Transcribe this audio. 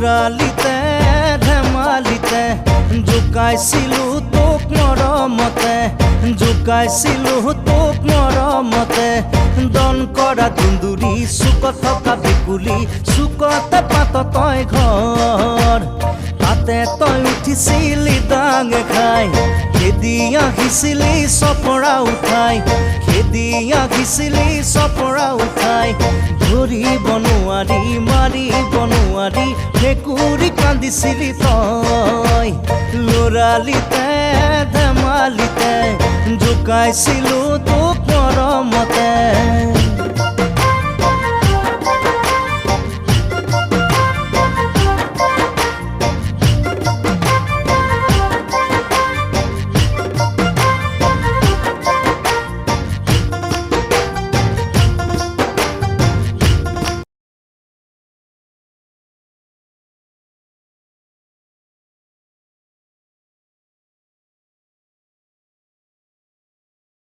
লৰালিতে ধেমালিতে জোকাইছিলো তোক মৰমতে জোকাইছিলো তোক মৰমতে দন কৰা দুন্দুৰি চুকত থকা বিকুলি চুকতে পাত তই ঘৰ তাতে তই উঠিছিলি ডাঙে খাই খেদি আহিছিলি চপৰা উঠাই খেদি আহিছিলি চপৰা উঠাই ধৰিব নোৱাৰি মাৰিব নোৱাৰি ভেকুৰি কান্দিছিলি তই লৰালিতে ধেমালিতে জোকাইছিলো তোক মৰমতে